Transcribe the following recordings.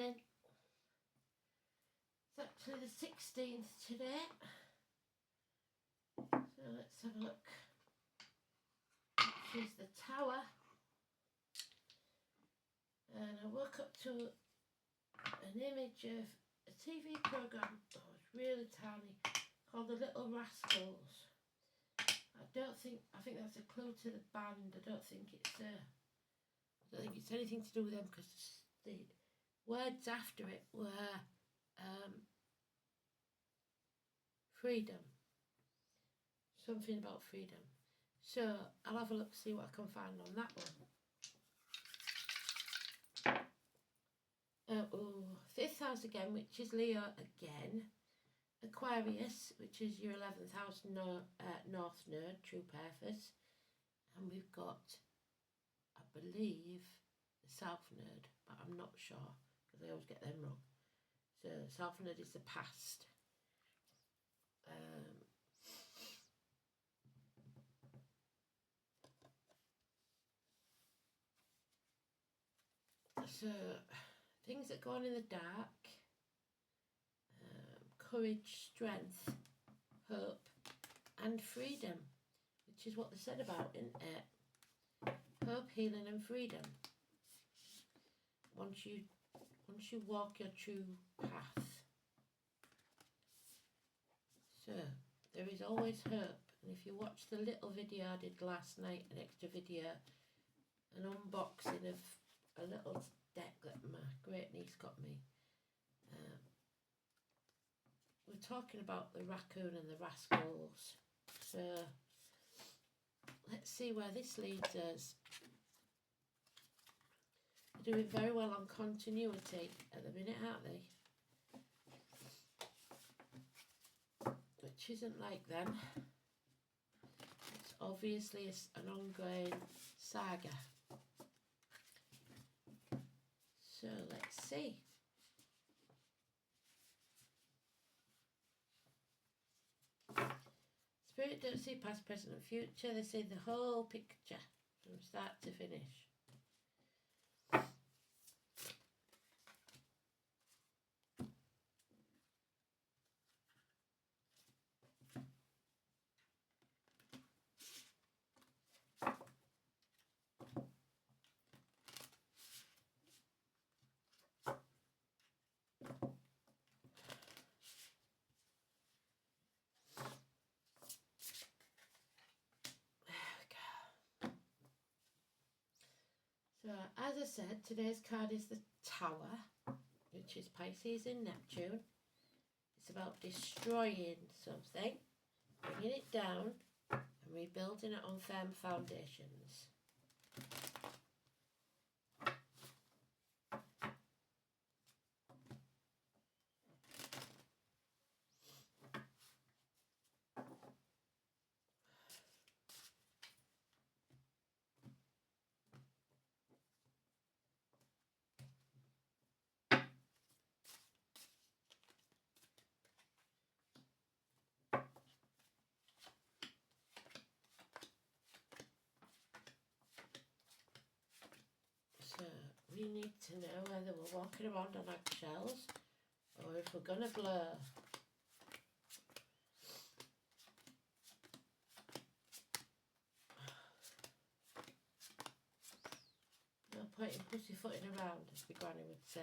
morning. It's actually the 16th today. So let's have a look. This is the tower. And I woke up to an image of a TV programme. Oh, it's really tiny, called The Little Rascals. I think that's a clue to the band. I don't think it's anything to do with them, because the words after it were freedom. Something about freedom. So I'll have a look, see what I can find on that one. Fifth house again, which is Leo again. Aquarius, which is your 11th house, North Node, true purpose. And we've got, I believe, the South Node, but I'm not sure because I always get them wrong. So South Node is the past. So things that go on in the dark. Courage, strength, hope, and freedom, which is what they said about, isn't it? Hope, healing, and freedom. Once you walk your true path. So there is always hope. And if you watch the little video I did last night, an extra video, an unboxing of a little deck that my great niece got me. We're talking about the raccoon and the rascals. So let's see where this leads us. They're doing very well on continuity at the minute, aren't they? Which isn't like them. It's obviously an ongoing saga. So let's see. Spirit don't see past, present and future. They see the whole picture from start to finish. So, as I said, today's card is the Tower, which is Pisces and Neptune. It's about destroying something, bringing it down, and rebuilding it on firm foundations. So we need to know whether we're walking around on eggshells or if we're going to blur. No point in pussyfooting around, as the granny would say.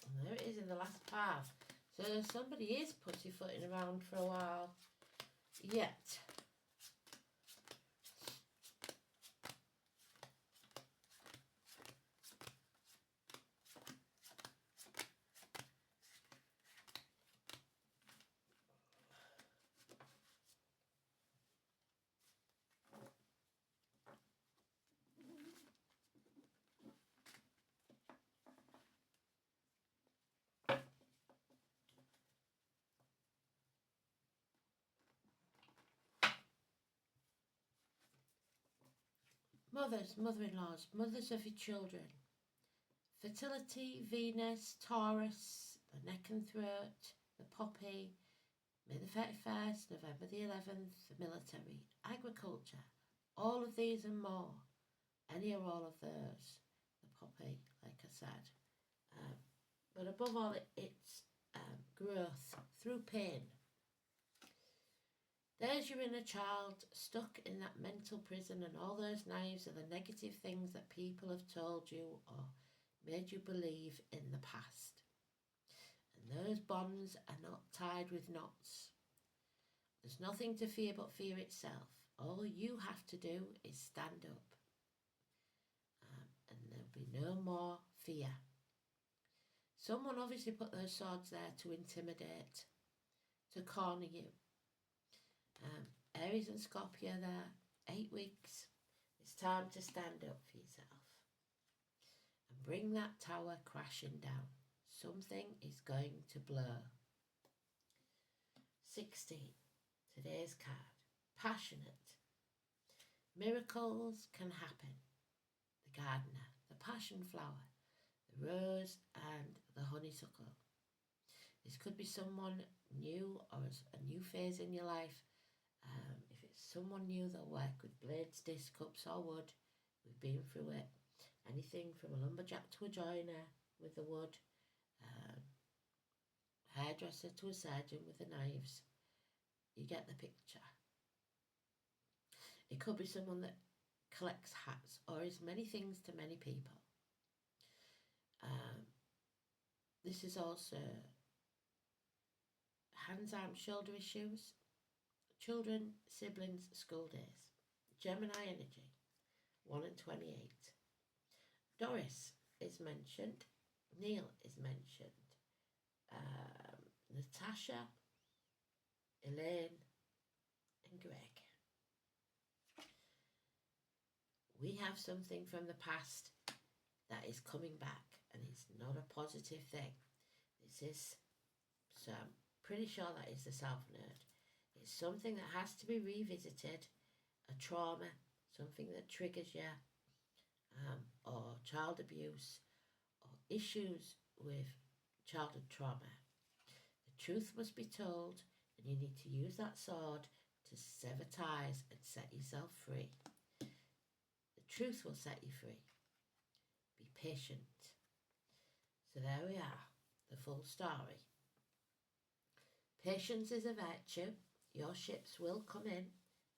And there it is in the last path. So somebody is pussyfooting around for a while yet. Mothers, mother-in-laws, mothers of your children. Fertility, Venus, Taurus, the neck and throat, the poppy, May the 31st, November the 11th, military, agriculture, all of these and more. Any or all of those. The poppy, like I said. But above all, it's growth through pain. There's your inner child stuck in that mental prison, and all those knives are the negative things that people have told you or made you believe in the past. And those bonds are not tied with knots. There's nothing to fear but fear itself. All you have to do is stand up. And there'll be no more fear. Someone obviously put those swords there to intimidate, to corner you. Aries and Scorpio there, 8 weeks. It's time to stand up for yourself and bring that tower crashing down. Something is going to blow. 16, today's card, passionate. Miracles can happen. The gardener, the passion flower, the rose and the honeysuckle. This could be someone new or a new phase in your life. If it's someone new, they'll work with blades, discs, cups or wood. We've been through it. Anything from a lumberjack to a joiner with the wood. Hairdresser to a surgeon with the knives. You get the picture. It could be someone that collects hats or is many things to many people. This is also hands, arms, shoulder issues, children, siblings, school days. Gemini energy, 1 and 28. Doris is mentioned. Neil is mentioned. Natasha, Elaine and Greg. We have something from the past that is coming back, and it's not a positive thing. This is, so I'm pretty sure that is the South Node. It's something that has to be revisited, a trauma, something that triggers you, or child abuse, or issues with childhood trauma. The truth must be told, and you need to use that sword to sever ties and set yourself free. The truth will set you free. Be patient. So there we are, the full story. Patience is a virtue. Your ships will come in.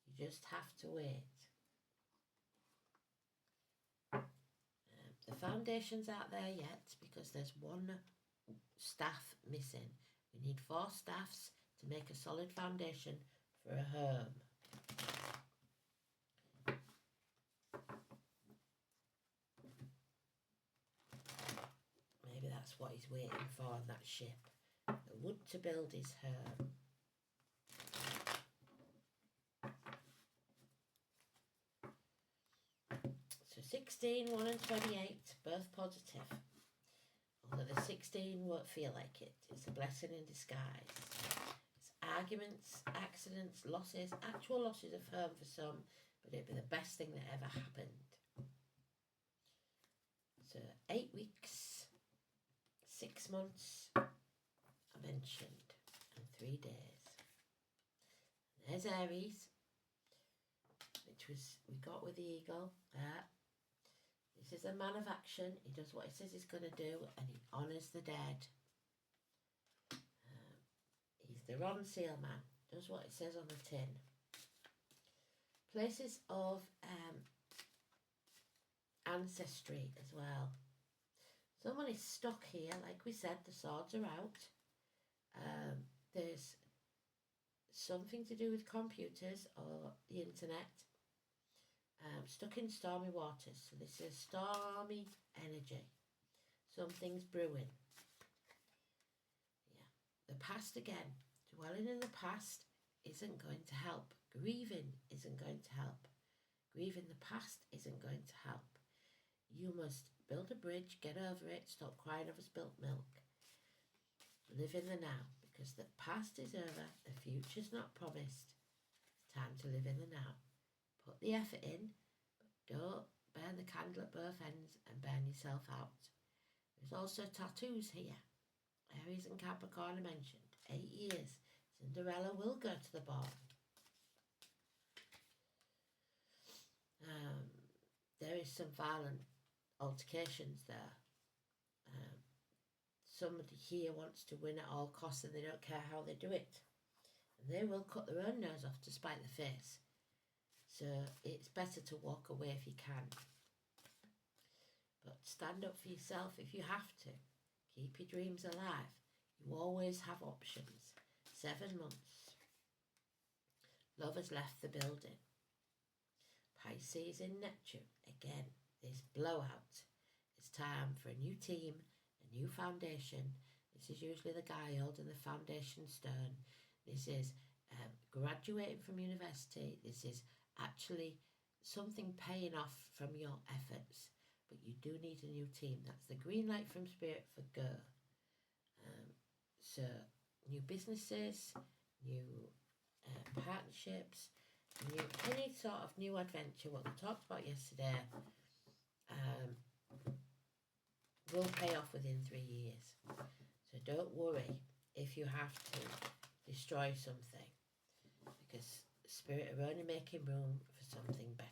You just have to wait. The foundations aren't there yet because there's one staff missing. We need 4 staffs to make a solid foundation for a home. Maybe that's what he's waiting for on that ship. The wood to build his home. So 16, 1 and 28, both positive. Although the 16 won't feel like it. It's a blessing in disguise. It's arguments, accidents, losses, actual losses of home for some, but it'd be the best thing that ever happened. So 8 weeks, 6 months, I mentioned, and 3 days. And there's Aries, which was we got with the eagle. This is a man of action. He does what he says he's going to do, and he honours the dead. He's the Ron Seal man. Does what it says on the tin. Places of ancestry as well. Someone is stuck here. Like we said, the swords are out. There's something to do with computers or the internet. Stuck in stormy waters. So this is stormy energy. Something's brewing. Yeah. The past again. Dwelling in the past isn't going to help. Grieving isn't going to help. Grieving the past isn't going to help. You must build a bridge, get over it, stop crying over spilt milk. Live in the now, because the past is over, the future's not promised. It's time to live in the now. Put the effort in, but don't burn the candle at both ends and burn yourself out. There's also tattoos here. Aries and Capricorn are mentioned. 8 years Cinderella will go to the ball. There is some violent altercations there. Somebody here wants to win at all costs and they don't care how they do it. And they will cut their own nose off to spite the face. So it's better to walk away if you can. But stand up for yourself if you have to. Keep your dreams alive. You always have options. 7 months. Love has left the building. Pisces in Neptune. Again, this blowout. It's time for a new team, a new foundation. This is usually the guy holding the foundation stone. This is graduating from university. This is actually something paying off from your efforts. But you do need a new team. That's the green light from Spirit for go. So new businesses, new partnerships, any sort of new adventure, what we talked about yesterday, will pay off within 3 years. So don't worry if you have to destroy something, because Spirit are only making room for something better.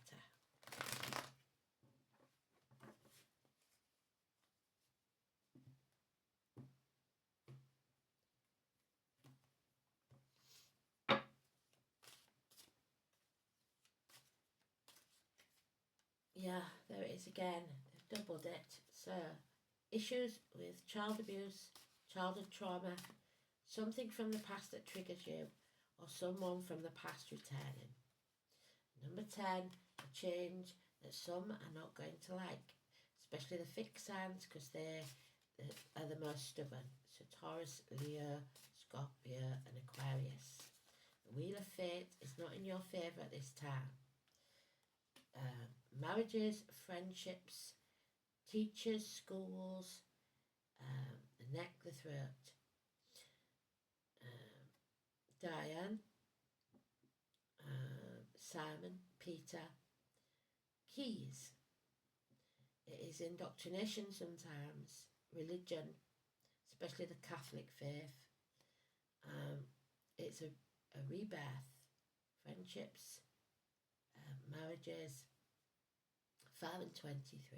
Yeah, there it is again. They've doubled it. So, issues with child abuse, childhood trauma, something from the past that triggers you, or someone from the past returning. Number 10, a change that some are not going to like, especially the fixed signs, because they are the most stubborn. So Taurus, Leo, Scorpio and Aquarius. The Wheel of Fate is not in your favour at this time. Marriages, friendships, teachers, schools, the neck, the throat. Diane, Simon, Peter, keys. It is indoctrination sometimes, religion, especially the Catholic faith. It's a rebirth, friendships, marriages, 5 and 23.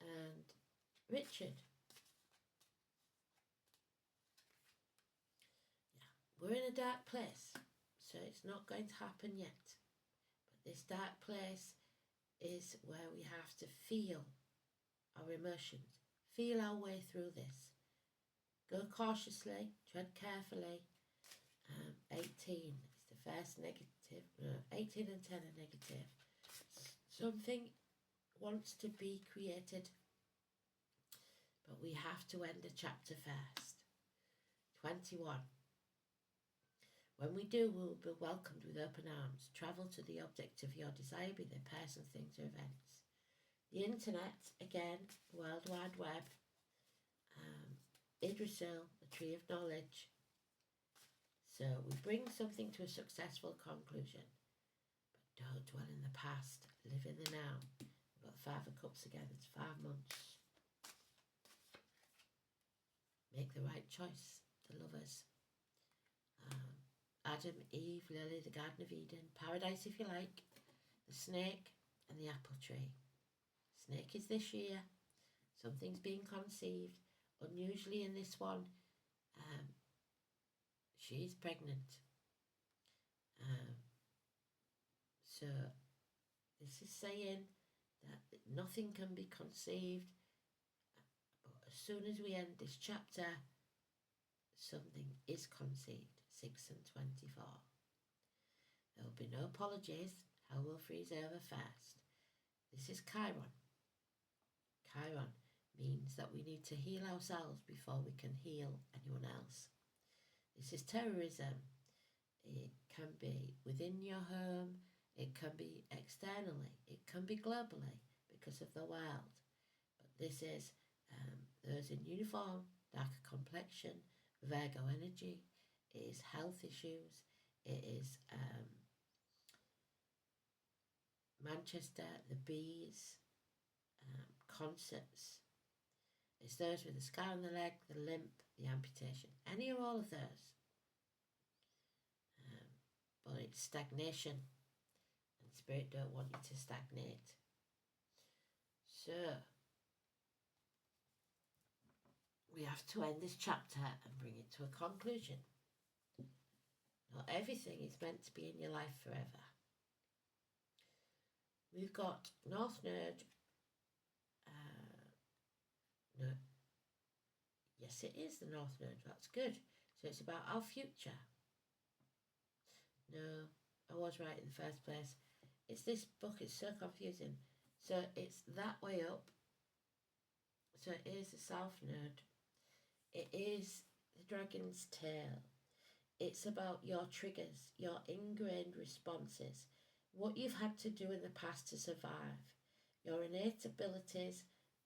And Richard. Yeah, we're in a dark place, so it's not going to happen yet. But this dark place is where we have to feel our emotions, feel our way through this. Go cautiously, tread carefully. 18 is the first negative. No, 18 and 10 are negative. Something wants to be created, but we have to end a chapter first. 21. When we do, we will be welcomed with open arms. Travel to the object of your desire, be they person, things or events. The internet, again, the World Wide Web. Idrisil, the Tree of Knowledge. So we bring something to a successful conclusion, but don't dwell in the past, live in the now. We've got the 5 of Cups again, it's 5 months. Make the right choice, the lovers. Adam, Eve, Lily, the Garden of Eden, Paradise if you like, the snake and the apple tree. Snake is this year, something's being conceived. Unusually in this one, she's pregnant. So this is saying that nothing can be conceived, but as soon as we end this chapter, something is conceived. 6 and 24. There will be no apologies. Hell will freeze over first. This is Chiron. Chiron means that we need to heal ourselves before we can heal anyone else. This is terrorism. It can be within your home, it can be externally, it can be globally because of the world. But this is those in uniform, darker complexion, Virgo energy. It is health issues. It is Manchester, the bees, concerts. It's those with the scar on the leg, the limp, the amputation, any or all of those. But it's stagnation, and Spirit don't want you to stagnate. So, we have to end this chapter and bring it to a conclusion. Not everything is meant to be in your life forever. We've got North Node. No. Yes, it is the North Node. That's good. So it's about our future. No, I was right in the first place. It's this book. It's so confusing. So it's that way up. So it is the South Node. It is the Dragon's Tail. It's about your triggers, your ingrained responses, what you've had to do in the past to survive, your innate abilities,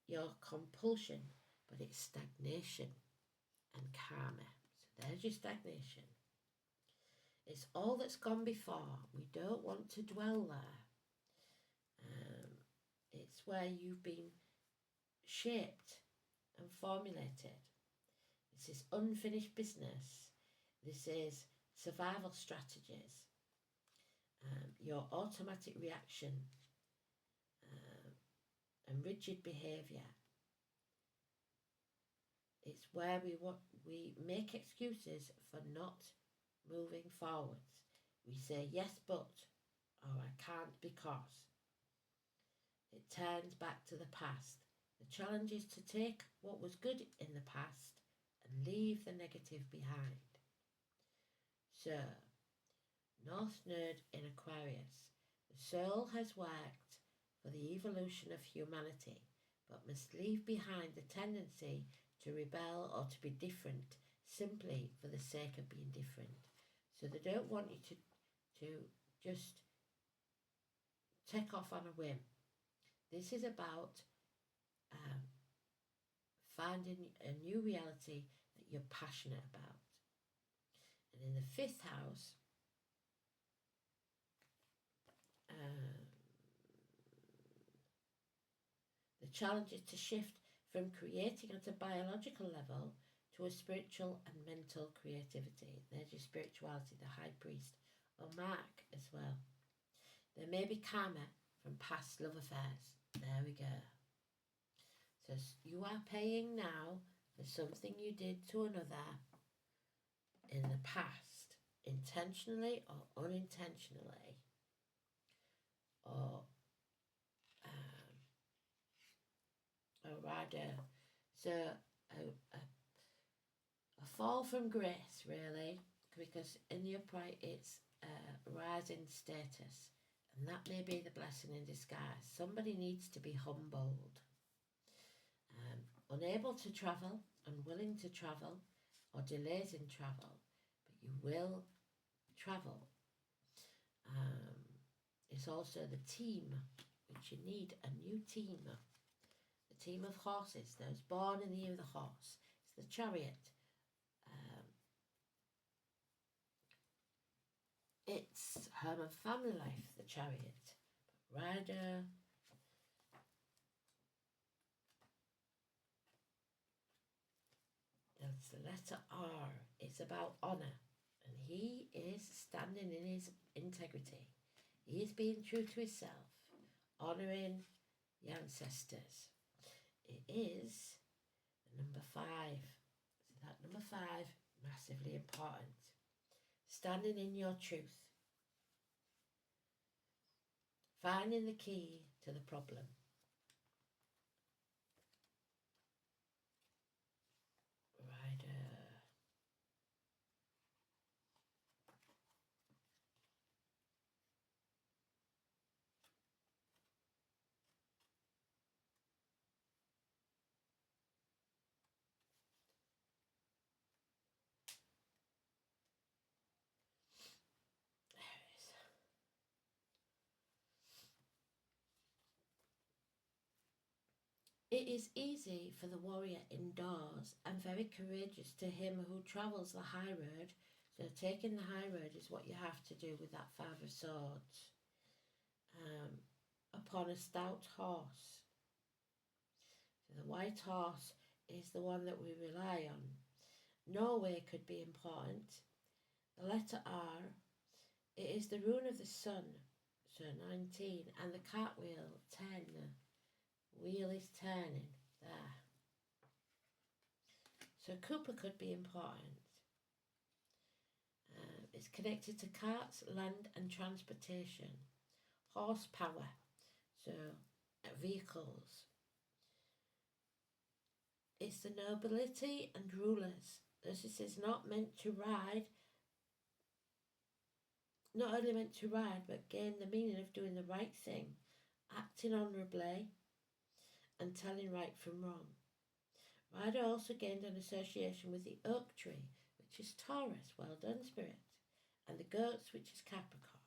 your compulsion, but it's stagnation and karma. So there's your stagnation. It's all that's gone before. We don't want to dwell there. It's where you've been shaped and formulated. This is unfinished business. This is survival strategies. Your automatic reaction and rigid behaviour. It's where we make excuses for not moving forwards. We say yes but, or I can't because. It turns back to the past. The challenge is to take what was good in the past and leave the negative behind. So, North Node in Aquarius. The soul has worked for the evolution of humanity, but must leave behind the tendency to rebel or to be different simply for the sake of being different. So they don't want you to just take off on a whim. This is about finding a new reality that you're passionate about. And in the 5th house, the challenge is to shift from creating at a biological level to a spiritual and mental creativity. There's your spirituality, the High Priest, or Mark as well. There may be karma from past love affairs. There we go. So you are paying now for something you did to another in the past, intentionally or unintentionally, or rather, so a fall from grace, really, because in the upright it's a rise in status, and that may be the blessing in disguise. Somebody needs to be humbled. Unable to travel, unwilling to travel, or delays in travel, but you will travel. It's also the team, which you need a new team. The team of horses, those born in the year of the horse. It's the chariot. It's home and family life, the chariot. But rider, it's the letter R. It's about honour. And he is standing in his integrity. He is being true to himself, honouring the ancestors. It is the number 5. So that number 5, massively important. Standing in your truth. Finding the key to the problem. It is easy for the warrior indoors and very courageous to him who travels the high road. So taking the high road is what you have to do with that 5 of Swords. Upon a stout horse. So the white horse is the one that we rely on. Norway could be important. The letter R, it is the rune of the sun, so 19, and the cartwheel, 10. Wheel is turning, there. So Cooper could be important. It's connected to carts, land and transportation. Horsepower, so vehicles. It's the nobility and rulers. This is not meant to ride, not only meant to ride, but gain the meaning of doing the right thing, acting honourably and telling right from wrong. Rider also gained an association with the oak tree, which is Taurus, well done spirit, and the goats, which is Capricorn,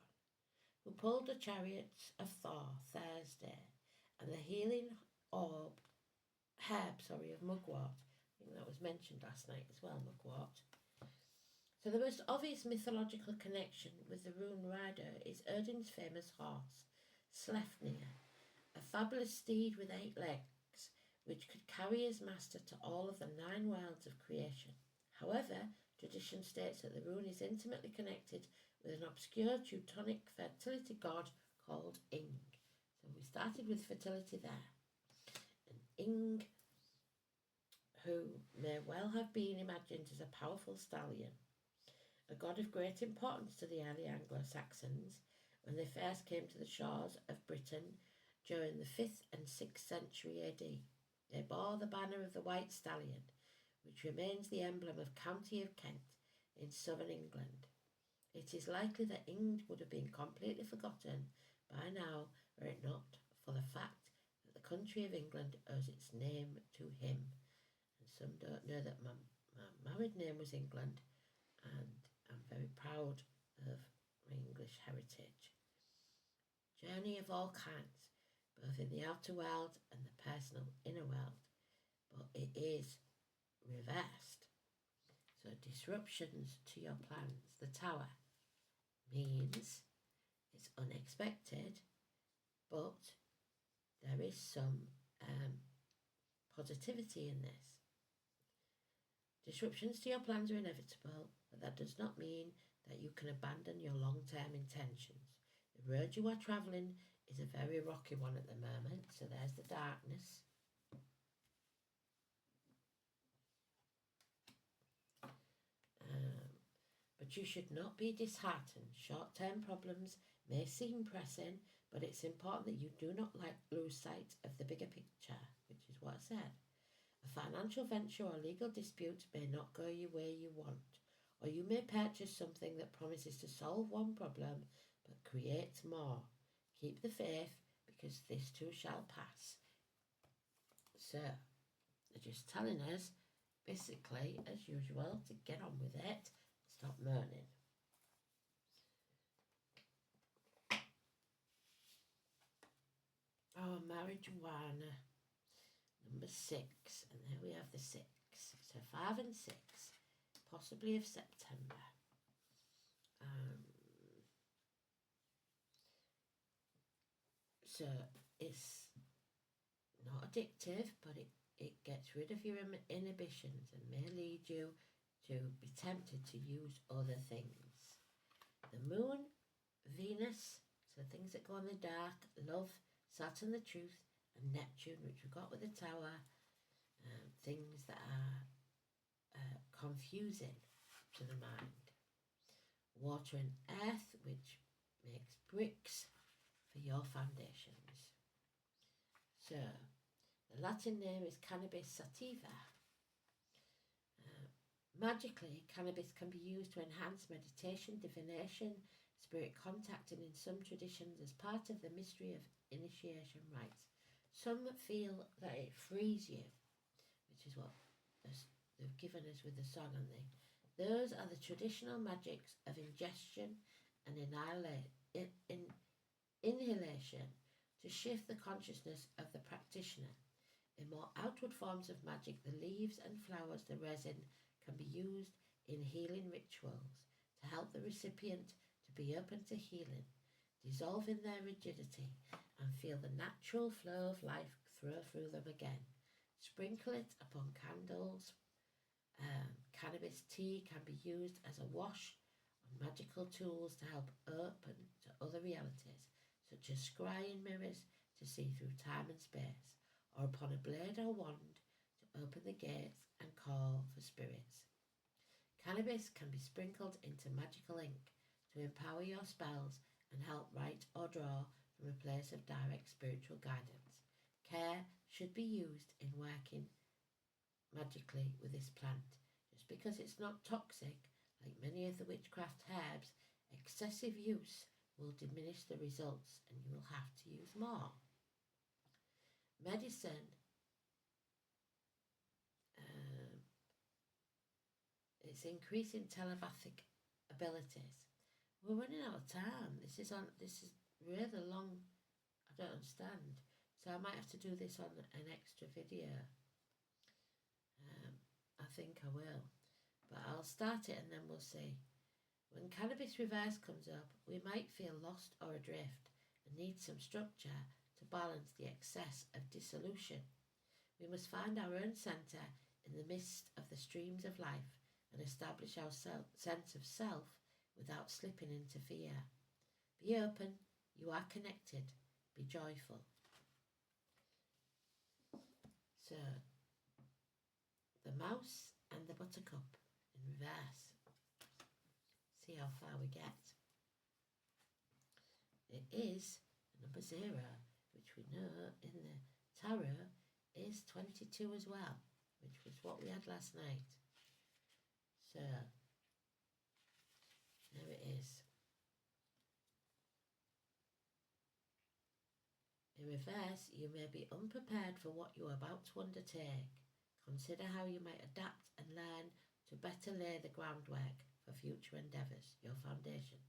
who pulled the chariots of Thor, Thursday, and the healing herb of mugwort. I think that was mentioned last night as well, mugwort. So the most obvious mythological connection with the rune rider is Odin's famous horse, Sleipnir, a fabulous steed with 8 legs, which could carry his master to all of the 9 worlds of creation. However, tradition states that the rune is intimately connected with an obscure Teutonic fertility god called Ing. So we started with fertility there. And Ing, who may well have been imagined as a powerful stallion, a god of great importance to the early Anglo-Saxons when they first came to the shores of Britain during the 5th and 6th century AD. They bore the banner of the white stallion, which remains the emblem of County of Kent in southern England. It is likely that Ing would have been completely forgotten by now were it not for the fact that the country of England owes its name to him. And some don't know that my married name was England, and I'm very proud of my English heritage. Journey of all kinds, both in the outer world and the personal inner world, but it is reversed. So disruptions to your plans. The Tower means it's unexpected, but there is some positivity in this. Disruptions to your plans are inevitable, but that does not mean that you can abandon your long-term intentions. The road you are travelling is a very rocky one at the moment, so there's the darkness. But you should not be disheartened. Short-term problems may seem pressing, but it's important that you do not lose sight of the bigger picture, which is what I said. A financial venture or legal dispute may not go your way you want, or you may purchase something that promises to solve one problem but creates more. Keep the faith, because this too shall pass. So, they're just telling us, basically, as usual, to get on with it. Stop moaning. Oh, marijuana. Number 6. And there we have the 6. So 5 and 6. Possibly of September. So it's not addictive, but it gets rid of your inhibitions and may lead you to be tempted to use other things. The moon, Venus, so things that go in the dark, love, Saturn the truth, and Neptune, which we've got with the Tower, things that are confusing to the mind. Water and earth, which makes bricks for your foundations. So, the Latin name is Cannabis sativa. Magically, cannabis can be used to enhance meditation, divination, spirit contact, and in some traditions as part of the mystery of initiation rites. Some feel that it frees you, which is what they've given us with the song, haven't they? Those are the traditional magics of ingestion and inhalation to shift the consciousness of the practitioner. In more outward forms of magic, the leaves and flowers, the resin, can be used in healing rituals to help the recipient to be open to healing, dissolve in their rigidity, and feel the natural flow of life through them again. Sprinkle it upon candles. Cannabis tea can be used as a wash on magical tools to help open to other realities, such as scrying mirrors to see through time and space, or upon a blade or wand to open the gates and call for spirits. Cannabis can be sprinkled into magical ink to empower your spells and help write or draw from a place of direct spiritual guidance. Care should be used in working magically with this plant. Just because it's not toxic, like many of the witchcraft herbs, excessive use will diminish the results and you will have to use more. Medicine it's increasing telepathic abilities. We're running out of time. This is really long. I don't understand. So I might have to do this on an extra video. I think I will. But I'll start it and then we'll see. When cannabis reverse comes up, we might feel lost or adrift and need some structure to balance the excess of dissolution. We must find our own centre in the midst of the streams of life and establish our sense of self without slipping into fear. Be open, you are connected, be joyful. So, the mouse and the buttercup in reverse. See how far we get. It is number 0, which we know in the tarot is 22 as well, which was what we had last night. So, there it is. In reverse, you may be unprepared for what you are about to undertake. Consider how you might adapt and learn to better lay the groundwork for future endeavours, your foundation.